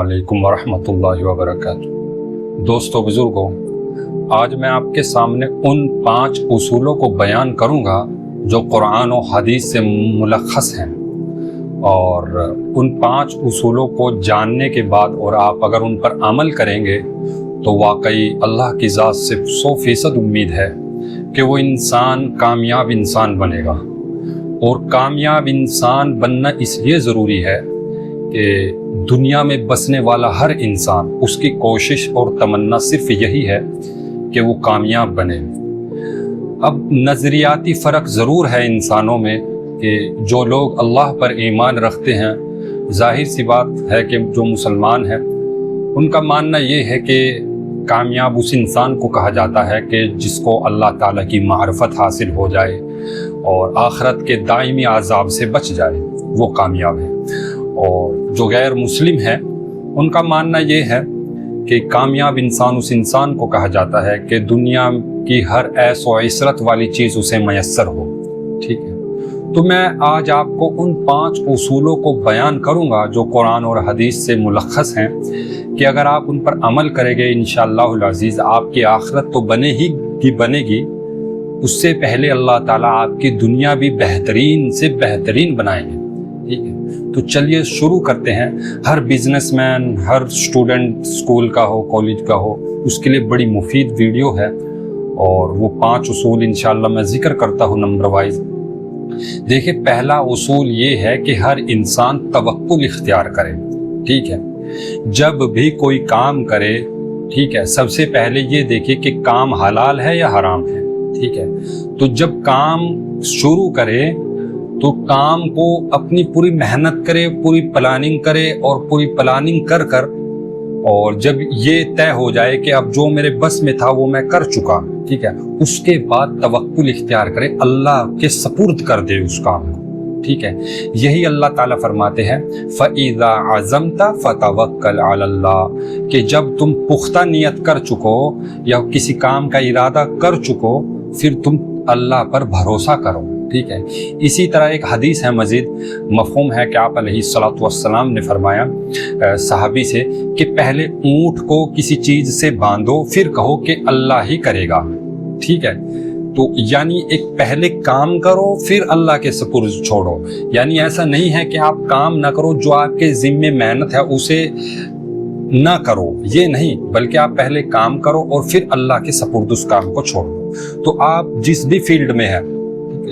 वालेकुम वरहमतुल्लाहि वबरकातुहू। दोस्तों बुजुर्गों, आज मैं आपके सामने उन 5 उसूलों को बयान करूंगा जो कुरान और हदीस से मुलख्खस हैं, और उन 5 उसूलों को जानने के बाद और आप अगर उन पर अमल करेंगे तो वाकई अल्लाह की ज़ात से 100% उम्मीद है कि वो इंसान कामयाब इंसान बनेगा। और कामयाब इंसान बनना इसलिए ज़रूरी है कि दुनिया में बसने वाला हर इंसान, उसकी कोशिश और तमन्ना सिर्फ यही है कि वो कामयाब बने। अब नज़रियाती फ़र्क ज़रूर है इंसानों में कि जो लोग अल्लाह पर ईमान रखते हैं, जाहिर सी बात है कि जो मुसलमान हैं उनका मानना ये है कि कामयाब उस इंसान को कहा जाता है कि जिसको अल्लाह ताला की मारिफत हासिल हो जाए और आखिरत के दायमी आज़ाब से बच जाए, वो कामयाब है। और जो गैर मुस्लिम है उनका मानना ये है कि कामयाब इंसान उस इंसान को कहा जाता है कि दुनिया की हर ऐश व इशरत वाली चीज़ उसे मयस्सर हो। ठीक है, तो मैं आज आपको उन 5 उसूलों को बयान करूंगा जो कुरान और हदीस से मुलख्खस हैं कि अगर आप उन पर अमल करेंगे इंशाअल्लाहुल अज़ीज़ आपकी आखिरत तो बनेगी, उससे पहले अल्लाह ताला आपकी दुनिया भी बेहतरीन से बेहतरीन बनाएंगे। ठीक है, तो चलिए शुरू करते हैं। हर बिजनेसमैन, हर स्टूडेंट, स्कूल का हो, कॉलेज का हो, उसके लिए बड़ी मुफीद वीडियो है और वो 5 उसूल इंशाअल्लाह मैं जिक्र करता हूँ नंबर वाइज। देखिए, पहला उसूल ये है कि हर इंसान तवक्कुल इख्तियार करे। ठीक है, जब भी कोई काम करे, ठीक है, सबसे पहले ये देखिए कि काम हलाल है या हराम है। ठीक है, तो जब काम शुरू करे तो काम को अपनी पूरी मेहनत करे, पूरी प्लानिंग करे और पूरी प्लानिंग कर और जब ये तय हो जाए कि अब जो मेरे बस में था वो मैं कर चुका, ठीक है, उसके बाद तवक्कुल इख्तियार करे, अल्लाह के सपुर्द कर दे उस काम को। ठीक है, यही अल्लाह ताला फरमाते हैं फ़इज़ा अज़मता फ़तवक्कल अलल्लाह, कि जब तुम पुख्ता नियत कर चुको या किसी काम का इरादा कर चुको फिर तुम अल्लाह पर भरोसा करो। ठीक है, इसी तरह एक हदीस है मज़ीद मफ़हूम है कि आप अलैहिस्सलातु वस्सलाम ने फरमाया सहाबी से कि पहले ऊँट को किसी चीज़ से बांधो फिर कहो कि अल्लाह ही करेगा। ठीक है, तो यानी एक पहले काम करो फिर अल्लाह के सपुर्द छोड़ो। यानी ऐसा नहीं है कि आप काम ना करो, जो आपके ज़िम्मे मेहनत है उसे ना करो, ये नहीं, बल्कि आप पहले काम करो और फिर अल्लाह के सपुर्द उस काम को छोड़ दो। तो आप जिस भी फील्ड में है,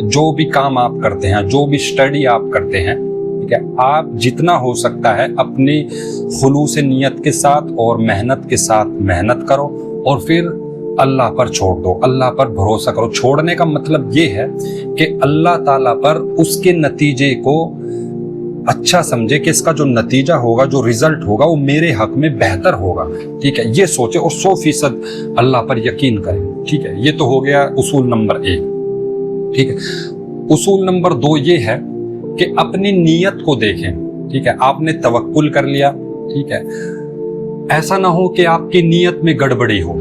जो भी काम आप करते हैं, जो भी स्टडी आप करते हैं, ठीक है, आप जितना हो सकता है अपनी खुलूस नियत के साथ और मेहनत के साथ मेहनत करो और फिर अल्लाह पर छोड़ दो, अल्लाह पर भरोसा करो। छोड़ने का मतलब ये है कि अल्लाह ताला पर उसके नतीजे को अच्छा समझे कि इसका जो नतीजा होगा, जो रिजल्ट होगा वो मेरे हक में बेहतर होगा। ठीक है, ये सोचे और 100% अल्लाह पर यकीन करें। ठीक है, ये तो हो गया उसूल नंबर 1। ठीक है, उसूल नंबर 2 ये है कि अपनी नीयत को देखें। ठीक है, आपने तवक्कुल कर लिया, ठीक है, ऐसा ना हो कि आपकी नीयत में गड़बड़ी हो।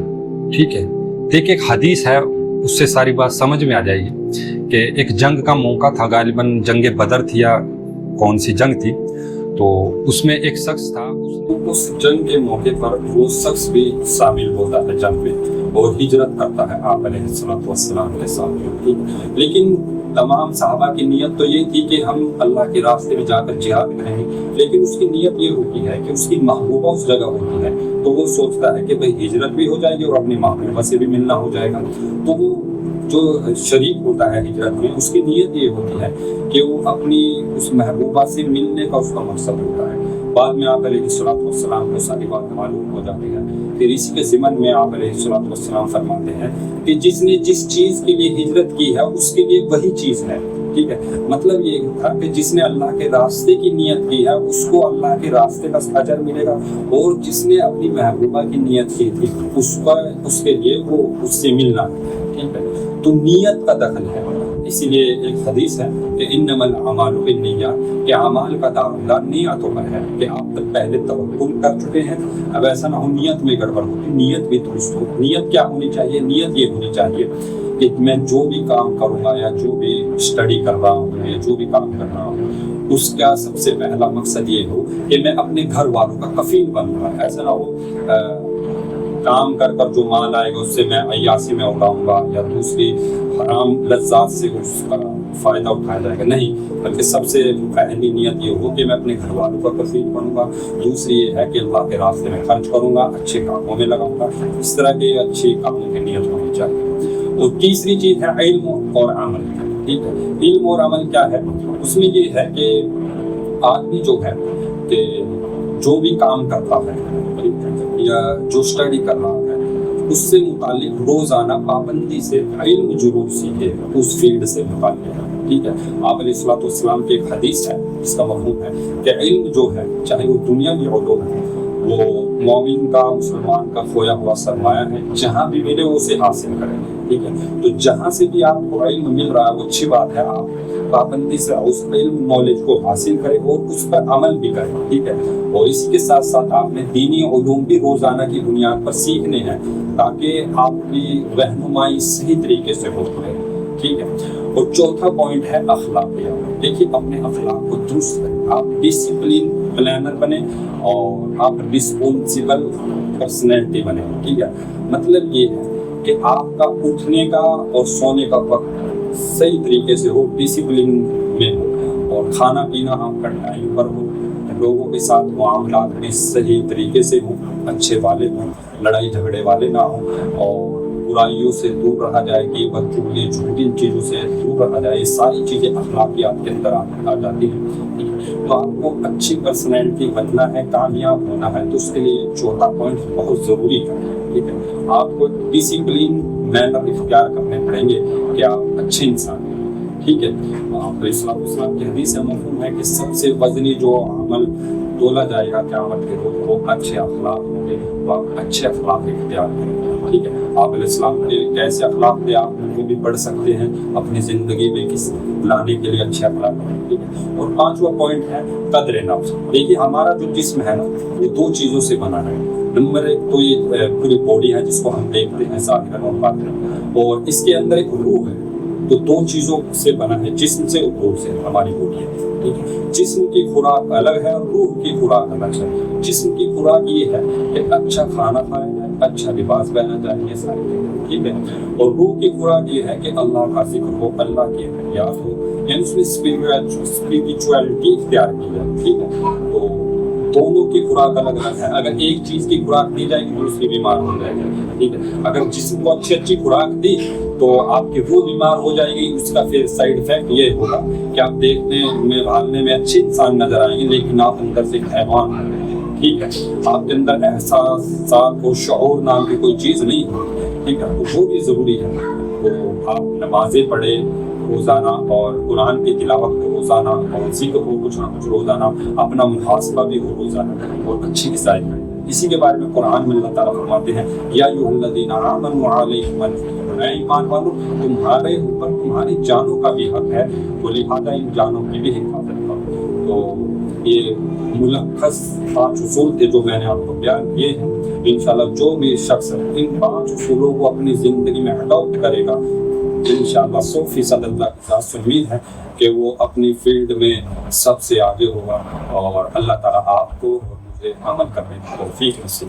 ठीक है, देखिए एक हदीस है, उससे सारी बात समझ में आ जाएगी कि एक जंग का मौका था, गालिबन जंग बदर थी या कौन सी जंग थी, तो उसमें एक शख्स था, उस जंग के मौके पर वो शख्स भी शामिल होता है जंग में और हिजरत करता है आप अलैहिस्सलातु वस्सलाम के साथ। लेकिन तमाम सहाबा की नीयत तो ये थी कि हम अल्लाह के रास्ते में जाकर जिहाद करेंगे, लेकिन उसकी नीयत ये होती है कि उसकी महबूबा उस जगह होती है, तो वो सोचता है कि भाई हिजरत भी हो जाएगी और अपनी महबूबा से भी मिलना हो जाएगा। तो वो जो शरीक होता है हिजरत में, उसकी नीयत ये होती है कि वो अपनी उस महबूबा से मिलने का उसका मकसद होता है। बाद में आप अलैहिस्सलातु वस्सलाम को सारी बात मालूम हो जाती है। फिर इसी के ज़िमन में आप अलैहिस्सलातु वस्सलाम फरमाते हैं कि जिसने जिस चीज़ के लिए हिजरत की है उसके लिए वही चीज़ है। ठीक है, मतलब ये था कि जिसने अल्लाह के रास्ते की नीयत की है उसको अल्लाह के रास्ते का अजर मिलेगा, और जिसने अपनी महबूबा की नीयत की थी उसके लिए वो उससे मिलना है। ठीक है, तो नीयत का दखल है। इसीलिए एक हदीस है कि इन्नमल अमालु बिन्निय्यात, कि अमाल का दारोमदार नियतों पर है, कि आप तक पहले तवक्कुल कर चुके हैं, अब ऐसा ना हो नियत में गड़बड़ होती, नियत भी दुरुस्त हो। नियत क्या होनी चाहिए? नियत ये होनी चाहिए कि मैं जो भी काम करूँगा या जो भी स्टडी कर रहा हूँ या जो भी काम कर रहा हूँ اس کا سب سے پہلا مقصد یہ ہو کہ میں اپنے گھر والوں کا کفیل بن رہا ہوں. ایسا نہ ہو کام کر کر جو مال آئے گا اس سے میں عیاسی میں اڑاؤں گا یا دوسری حرام لذات سے اس کا فائدہ اٹھایا جائے گا. نہیں، بلکہ سب سے پہلی نیت یہ ہو کہ میں اپنے گھر والوں کا کفیل بنوں گا. دوسری یہ ہے کہ اللہ کے راستے میں خرچ کروں گا، اچھے کاموں میں لگاؤں گا. اس طرح کے اچھے کاموں کی نیت ہونی چاہیے. اور تیسری چیز ہے علم اور عمل. ٹھیک ہے، علم اور عمل کیا ہے؟ اس میں یہ ہے کہ آدمی جو ہے کہ جو بھی کام کرتا ہے یا جو اسٹڈی کر رہا ہے اس سے متعلق روزانہ پابندی سے علم ضرور سیکھے اس فیلڈ سے متعلق. ٹھیک ہے، آپ علیہ الصلوۃ والسلام کی ایک حدیث ہے اس کا مفہوم ہے کہ علم جو ہے چاہے وہ دنیاوی علوم ہے وہ مومن کا، مسلمان کا کھویا ہوا سرمایہ ہے. جہاں بھی ملے وہ اسے حاصل کرے. ٹھیک ہے، تو جہاں سے بھی آپ کو علم مل رہا ہے وہ اچھی بات ہے. آپ پابندی سے اس علم نالج کو حاصل کرے اور اس پر عمل بھی کرے. ٹھیک ہے، اور اسی کے ساتھ ساتھ آپ نے دینی علوم بھی روزانہ کی بنیاد پر سیکھنے ہیں تاکہ آپ کی رہنمائی صحیح طریقے سے ہو رہے. ٹھیک ہے، اور چوتھا پوائنٹ ہے اخلاقیات. دیکھیے اپنے اخلاق کو درست کریں. آپ ڈسپلن پلانر بنے اور آپ رسپونسبل پرسنالٹی بنے. ٹھیک ہے، مطلب یہ ہے کہ آپ کا اٹھنے کا اور سونے کا وقت صحیح طریقے سے ہو، ڈسپلن میں ہو، اور کھانا پینا آپ کا ٹائم پر ہو. لوگوں کے ساتھ معاملات بھی صحیح طریقے سے ہوں، اچھے والے ہوں، لڑائی جھگڑے والے نہ ہوں، اور برائیوں سے دور رہا جائے کہ بدچغلی جھوٹی چیزوں سے دور رہا جائے. یہ ساری چیزیں اخلاقیات کے اندر آ جاتی ہیں. تو آپ کو اچھی پرسنالٹی بننا ہے، کامیاب ہونا ہے، تو اس کے لیے چوتھا پوائنٹ بہت ضروری ہے. ٹھیک ہے، آپ کو ڈسپلن مینر اختیار کرنے پڑیں گے کہ آپ اچھے انسان ہیں. ٹھیک ہے، آپ اسلام کی حدیث سے مفہوم ہے کہ سب سے وزنی جو عمل تولا جائے گا قیامت کے روز وہ اچھے اخلاق ہوں گے. تو آپ اچھے اخلاق اختیار کریں. ٹھیک ہے، آپ علیہ السلام کے کیسے اخلاق تھے آپ ان کو بھی پڑھ سکتے ہیں اپنی زندگی میں کس لانے کے لیے اچھے اخلاق. ٹھیک ہے، اور پانچواں پوائنٹ ہے قدر نفس. دیکھیے ہمارا جو جسم ہے نا وہ دو چیزوں سے بنا ہے. نمبر ایک تو یہ پوری باڈی ہے جس کو ہم دیکھتے ہیں ظاہراً اور باطناً، اور اس کے اندر ایک روح ہے. تو دو چیزوں سے بنا ہے، جسم سے اور روح سے ہماری باڈی ہے. ٹھیک ہے، جسم کی خوراک الگ ہے اور روح کی خوراک الگ ہے. جسم کی خوراک یہ ہے کہ اچھا کھانا کھایا جائے، اچھا لباس پہنا جائے، یہ ساری چیزیں. ٹھیک ہے، اور روح کی خوراک یہ ہے کہ اللہ کا ذکر ہو، اللہ کی یاد ہو، یعنی اس میں اسپریچولیٹی اختیار کی جائے. ٹھیک ہے، تو دونوں کی خوراک الگ الگ ہے. اگر ایک چیز کی خوراک دی جائے گی دوسری بیمار ہو جائے گی. ٹھیک ہے، اگر جسم کو اچھی خوراک دی تو آپ کی روح بیمار ہو جائے گی. اس کا پھر سائیڈ افیکٹ یہ ہوگا کہ آپ دیکھنے میں بھالنے میں اچھے انسان نظر آئیں گے لیکن آپ اندر سے حیوان ہیں. ٹھیک ہے، آپ کے اندر احساسات اور شعور نام کی کوئی چیز نہیں ہے. ٹھیک ہے، تو وہ بھی ضروری ہے. تو آپ نمازیں پڑھیں روزانہ اور قرآن کی تلاوت ہو روزانہ اور ذکر ہو کچھ نہ کچھ روزانہ، اپنا محاسبہ بھی ہو روزانہ اور اچھی غذائیں کریں. اسی کے بارے میں قرآن میں اللہ تعالیٰ فرماتے ہیں یا ایھا الذین آمنوا علیکم انفقوا، اے ایمان والو تمہارے اوپر تمہاری جانوں کا بھی حق ہے تو لہٰذا ان جانوں کی بھی حفاظت کرو. تو یہ ملخص 5 اصول تھے جو میں نے آپ کو بیان کیے ہیں. انشاءاللہ جو بھی شخص ان 5 اصولوں کو اپنی زندگی میں اڈاپٹ کرے گا انشاءاللہ 100% اللہ کی ذات سے امید ہے کہ وہ اپنی فیلڈ میں سب سے آگے ہوگا. اور اللہ تعالیٰ آپ کو عمل کرنے کی توفیق نصیب